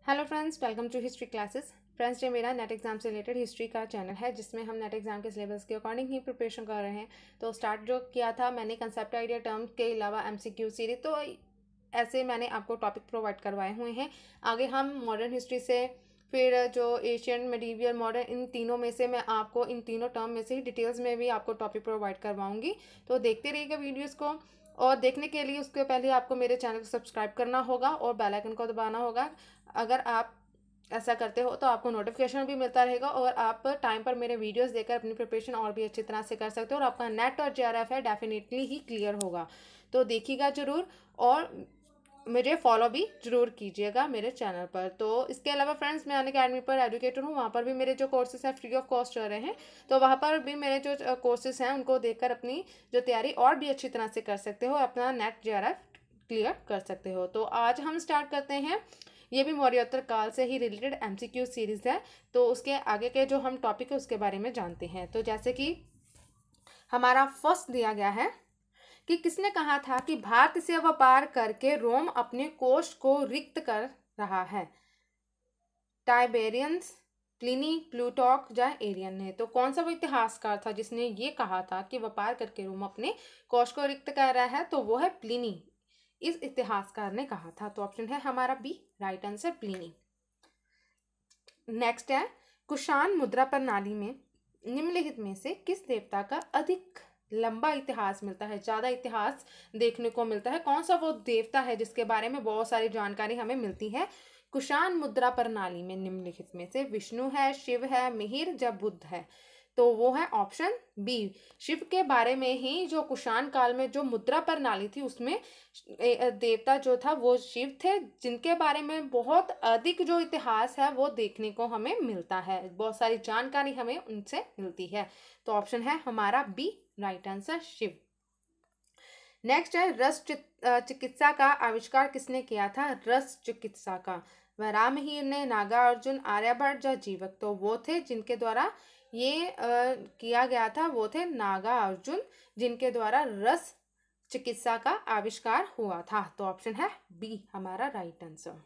Hello friends, welcome to history classes. Friends, ये मेरा NET exam से रिलेटेड हिस्ट्री का चैनल है जिसमें हम नेट एग्जाम के सिलेबस के अकॉर्डिंग ही प्रिपरेशन कर रहे हैं। तो स्टार्ट जो किया था मैंने कंसेप्ट आइडिया टर्म के अलावा एमसीक्यू सीरीज, तो ऐसे मैंने आपको टॉपिक प्रोवाइड करवाए हुए हैं। आगे हम मॉडर्न हिस्ट्री से फिर जो एशियन मिडीवियल मॉडर्न, इन तीनों में से मैं आपको इन तीनों टर्म में से ही डिटेल्स में भी आपको टॉपिक प्रोवाइड करवाऊंगी। तो देखते रहिएगा वीडियोज़ को। और देखने के लिए उसके पहले आपको मेरे चैनल को सब्सक्राइब करना होगा और बेल आइकन को दबाना होगा। अगर आप ऐसा करते हो तो आपको नोटिफिकेशन भी मिलता रहेगा और आप टाइम पर मेरे वीडियोस देखकर अपनी प्रिपरेशन और भी अच्छी तरह से कर सकते हो और आपका नेट और जेआरएफ है डेफिनेटली ही क्लियर होगा। तो देखिएगा ज़रूर और मुझे फॉलो भी जरूर कीजिएगा मेरे चैनल पर। तो इसके अलावा फ्रेंड्स, मैं अनअकैडमी पर एजुकेटर हूँ, वहाँ पर भी मेरे जो कोर्सेज हैं फ्री ऑफ कॉस्ट चल रहे हैं। तो वहाँ पर भी मेरे जो कोर्सेज हैं उनको देखकर अपनी जो तैयारी और भी अच्छी तरह से कर सकते हो, अपना नेट जेआरएफ क्लियर कर सकते हो। तो आज हम स्टार्ट करते हैं। ये भी मौर्योत्तर काल से ही रिलेटेड एमसीक्यू सीरीज है। तो उसके आगे के जो हम टॉपिक है उसके बारे में जानते हैं। तो जैसे कि हमारा फर्स्ट दिया गया है कि किसने कहा था कि भारत से व्यापार करके रोम अपने कोष को रिक्त कर रहा है। टाइबेरियंस, प्लिनी, प्लूटॉक या एरियन ने। तो कौन सा वो इतिहासकार था जिसने ये कहा था कि व्यापार करके रोम अपने कोष को रिक्त कर रहा है? तो वो है प्लिनी। इस इतिहासकार ने कहा था। तो ऑप्शन है हमारा B, right answer Pliny. Next है, कुषाण मुद्रा प्रणाली में निम्नलिखित में से किस देवता का अधिक लंबा इतिहास मिलता है, ज्यादा इतिहास देखने को मिलता है? कौन सा वो देवता है जिसके बारे में बहुत सारी जानकारी हमें मिलती है कुषाण मुद्रा प्रणाली में? निम्नलिखित में से विष्णु है, शिव है, मिहिर या बुद्ध है? तो वो है ऑप्शन बी। शिव के बारे में ही जो कुषाण काल में जो मुद्रा प्रणाली थी उसमें देवता जो था वो शिव थे, जिनके बारे में बहुत अधिक जो इतिहास है वो देखने को हमें मिलता है, बहुत सारी जानकारी हमें उनसे मिलती है। तो ऑप्शन है हमारा B, right answer Shiva. Next है, रस चिकित्सा का आविष्कार किसने किया था? रस चिकित्सा का वराहमिहिर ने, नागार्जुन, आर्यभट्ट या जीवक? तो वो थे जिनके द्वारा ये किया गया था, वो थे नागार्जुन, जिनके द्वारा रस चिकित्सा का आविष्कार हुआ था। तो ऑप्शन है बी हमारा राइट आंसर।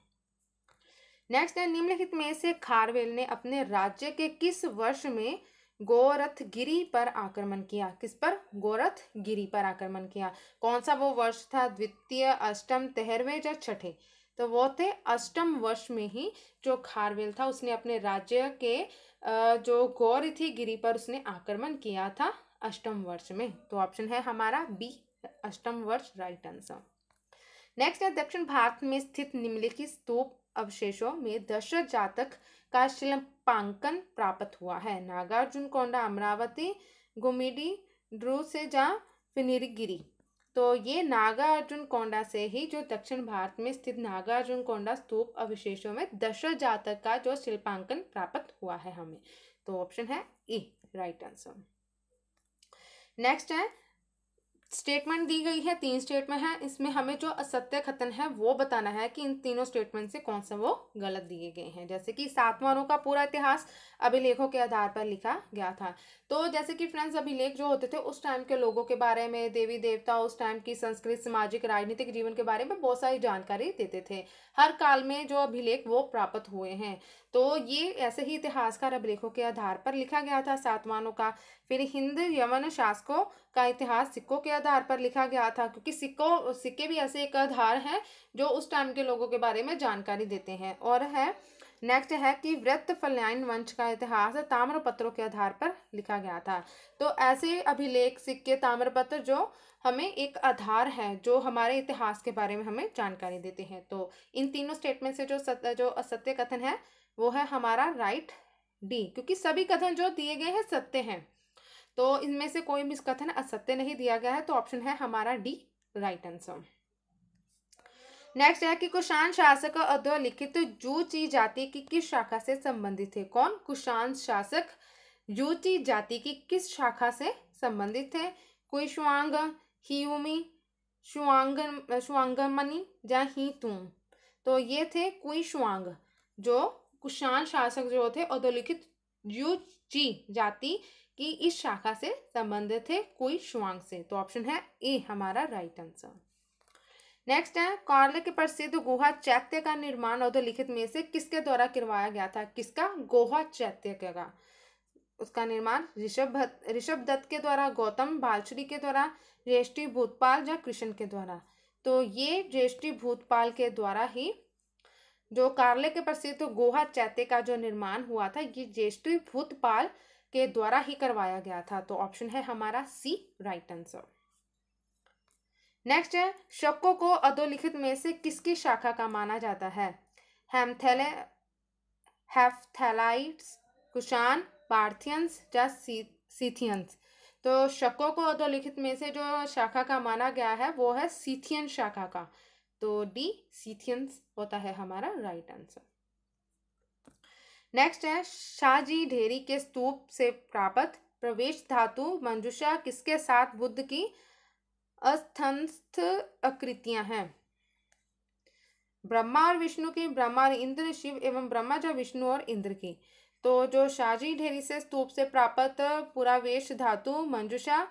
नेक्स्ट है, निम्नलिखित में से खारवेल ने अपने राज्य के किस वर्ष में गोरखगिरी पर आक्रमण किया? किस पर? गोरखगिरी पर आक्रमण किया। कौन सा वो वर्ष था? द्वितीय, अष्टम, 13वें या छठे? तो वो थे अष्टम वर्ष में ही जो खारवेल था उसने अपने राज्य के जो गौर थी गिरी पर उसने आक्रमण किया था अष्टम वर्ष में। तो ऑप्शन है हमारा बी, अष्टम वर्ष, राइट आंसर। नेक्स्ट है, दक्षिण भारत में स्थित निम्नलिखित स्तूप अवशेषों में दशरथ जातक का शिल्पांकन प्राप्त हुआ है? नागार्जुन कोंडा, अमरावती, गुम्मिडी, ध्रुव से जा फिनिरगिरी? तो ये नागार्जुन कोंडा से ही जो दक्षिण भारत में स्थित नागार्जुन कोंडा स्तूप अवशेषों में दशरथ जातक का जो शिल्पांकन प्राप्त हुआ है हमें। तो ऑप्शन है ए, राइट आंसर। नेक्स्ट है, स्टेटमेंट दी गई है, 3 स्टेटमेंट है, इसमें हमें जो असत्य कथन है वो बताना है कि इन तीनों स्टेटमेंट से कौन सा वो गलत दिए गए हैं। जैसे कि सातवारों का पूरा इतिहास अभिलेखों के आधार पर लिखा गया था। तो जैसे कि फ्रेंड्स, अभिलेख जो होते थे उस टाइम के लोगों के बारे में, देवी देवता, उस टाइम की संस्कृति, सामाजिक, राजनीतिक जीवन के बारे में बहुत सारी जानकारी देते थे। हर काल में जो अभिलेख वो प्राप्त हुए हैं, तो ये ऐसे ही इतिहासकार अभिलेखों के आधार पर लिखा गया था सातवानों का। फिर हिंद यवन शासकों का इतिहास सिक्कों के आधार पर लिखा गया था, क्योंकि सिक्के भी ऐसे एक आधार हैं जो उस टाइम के लोगों के बारे में जानकारी देते हैं। और है नेक्स्ट है कि वृत्तफल्यायन वंश का इतिहास ताम्रपत्रों के आधार पर लिखा गया था। तो ऐसे अभिलेख, सिक्के, ताम्रपत्र जो हमें एक आधार है जो हमारे इतिहास के बारे में हमें जानकारी देते हैं। तो इन तीनों स्टेटमेंट से जो असत्य कथन है वो है हमारा राइट डी, क्योंकि सभी कथन जो दिए गए हैं सत्य हैं, तो इनमें से कोई भी कथन असत्य नहीं दिया गया है। तो ऑप्शन है हमारा डी, राइट आंसर। नेक्स्ट है कि कुषाण शासक अधोलिखित जूची जाति की किस शाखा से संबंधित थे? कौन? कुषाण शासक जूची जाति की किस शाखा से संबंधित थे? कुशवांग, हियुमी, शुआंगमणि या हितुम? तो ये थे कुशवांग, जो कुषाण शासक जो थे अधोलिखित जूची जाति कि इस शाखा से संबंधित थे कुशवांग से। तो ऑप्शन है ए हमारा राइट आंसर। नेक्स्ट है, कार्ले के प्रसिद्ध गुहा चैत्य का निर्माण अधोलिखित में से किसके द्वारा करवाया गया था? किसका? गुहा चैत्य का उसका निर्माण ऋषभ दत्त के द्वारा, गौतम बालश्री के द्वारा, ज्येष्ठी भूतपाल या कृष्ण के द्वारा? तो ये ज्येष्ठी भूतपाल के द्वारा ही जो कार्ले के प्रसिद्ध गुहा चैत्य का जो निर्माण हुआ था, ये ज्येष्ठी भूतपाल के द्वारा ही करवाया गया था। तो ऑप्शन है हमारा सी राइट आंसर। नेक्स्ट है, शकों को अधोलिखित में से किसकी शाखा का माना जाता है? हेप्थैलाइट्स, कुषाण, पार्थियंस या सीथियंस? तो शकों को अधोलिखित में से जो शाखा का माना गया है वो है सीथियन शाखा का। तो डी सीथियंस होता है हमारा राइट आंसर। नेक्स्ट है, शाहजी ढेरी के स्तूप से प्राप्त प्रवेश धातु मंजूषा किसके साथ बुद्ध की अस्थंस्थ आकृतियां हैं? ब्रह्मा और विष्णु की, ब्रह्मा और इंद्र, शिव एवं ब्रह्मा या विष्णु और इंद्र की? तो जो शाहजी ढेरी से स्तूप से प्राप्त पुरावेश धातु मंजूषा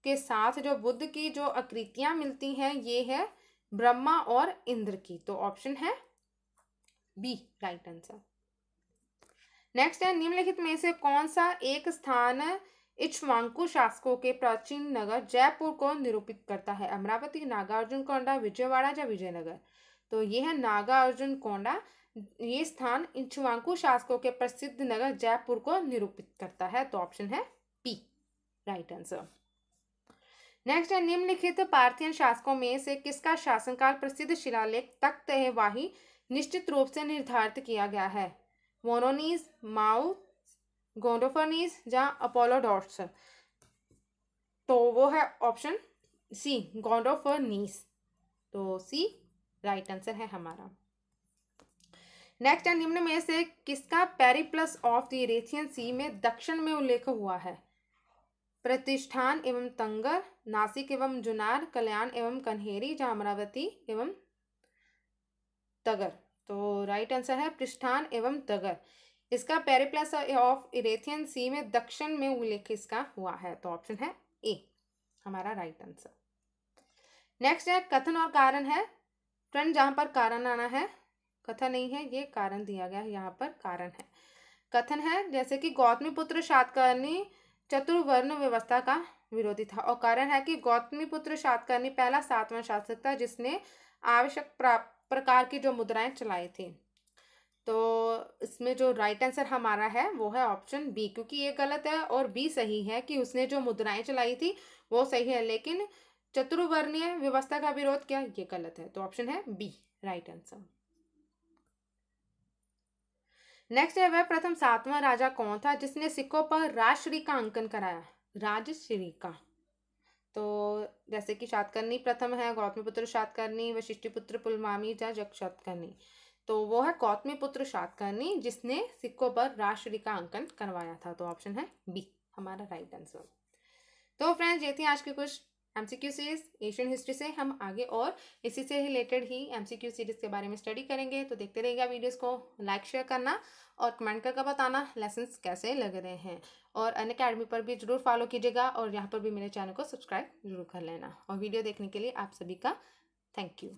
के साथ जो बुद्ध की जो आकृतियां मिलती हैं, ये है ब्रह्मा और इंद्र की। तो ऑप्शन है बी राइट आंसर। नेक्स्ट है, निम्नलिखित में से कौन सा एक स्थान इक्ष्वाकु शासकों के प्राचीन नगर जयपुर को निरूपित करता है? अमरावती, नागार्जुन कोंडा, विजयवाड़ा या विजयनगर? तो ये है नागार्जुन कोंडा। ये स्थान इक्ष्वाकु शासकों के प्रसिद्ध नगर जयपुर को निरूपित करता है। तो ऑप्शन है पी राइट आंसर। नेक्स्ट है, निम्नलिखित पार्थियन शासकों में से किसका शासनकाल प्रसिद्ध शिलालेख तख्त ए वाही निश्चित रूप से निर्धारित किया गया है? वोरोनिस, माउ, गोंडोफर्निस या अपोलोडोर्स? तो वो है ऑप्शन सी गोंडोफर्निस। तो सी राइट आंसर है हमारा। नेक्स्ट है, निम्न में से किसका पेरिप्लस ऑफ द यूरेशियन सी में दक्षिण में उल्लेख हुआ है? प्रतिष्ठान एवं तंगर, नासिक एवं जुनार, कल्याण एवं कन्हेरी या अमरावती एवं तगर? तो राइट आंसर है प्रतिष्ठान एवं तगर। इसका पेरिप्लस ऑफ यूरेशियन सी में दक्षिण में उल्लेख इसका हुआ है। तो ऑप्शन है ए हमारा राइट आंसर। नेक्स्ट है, कथन और कारण है। फ्रेंड जहां पर कारण आना है, कथन नहीं है, ये कारण दिया गया है, यहाँ पर कारण है। कथन है जैसे कि गौतमीपुत्र सातकर्णी चतुर्वर्ण व्यवस्था का विरोधी था, और कारण है कि गौतमीपुत्र सातकर्णी पहला सातवां शासक था जिसने आवश्यक प्रकार की जो मुद्राएं चलाई थी। तो इसमें जो राइट आंसर हमारा है वो है ऑप्शन बी, क्योंकि ये गलत है और बी सही है कि उसने जो मुद्राएं चलाई थी वो सही है, लेकिन चतुर्वर्णीय व्यवस्था का विरोध किया, ये गलत है। तो ऑप्शन है बी राइट आंसर। नेक्स्ट है, वह प्रथम सातवां राजा कौन था जिसने सिक्कों पर राजश्री का अंकन कराया? राजश्री का? तो जैसे कि सातकर्णी प्रथम है, गौतमीपुत्र सातकर्णी, वशिष्ठिपुत्र पुलमामी या जग सातकर्णी? तो वो है गौतमीपुत्र सातकर्णी जिसने सिक्कों पर राजश्री का अंकन करवाया था। तो ऑप्शन है बी हमारा राइट आंसर। तो फ्रेंड्स, ये थी आज की कुछ एमसीक्यू सीरीज एशियन हिस्ट्री से। हम आगे और इसी से रिलेटेड ही एमसीक्यू सीरीज के बारे में स्टडी करेंगे। तो देखते रहिएगा वीडियोस को, लाइक शेयर करना और कमेंट करके बताना लेसन्स कैसे लग रहे हैं। और अनअकैडमी पर भी जरूर फॉलो कीजिएगा और यहाँ पर भी मेरे चैनल को सब्सक्राइब जरूर कर लेना। और वीडियो देखने के लिए आप सभी का थैंक यू।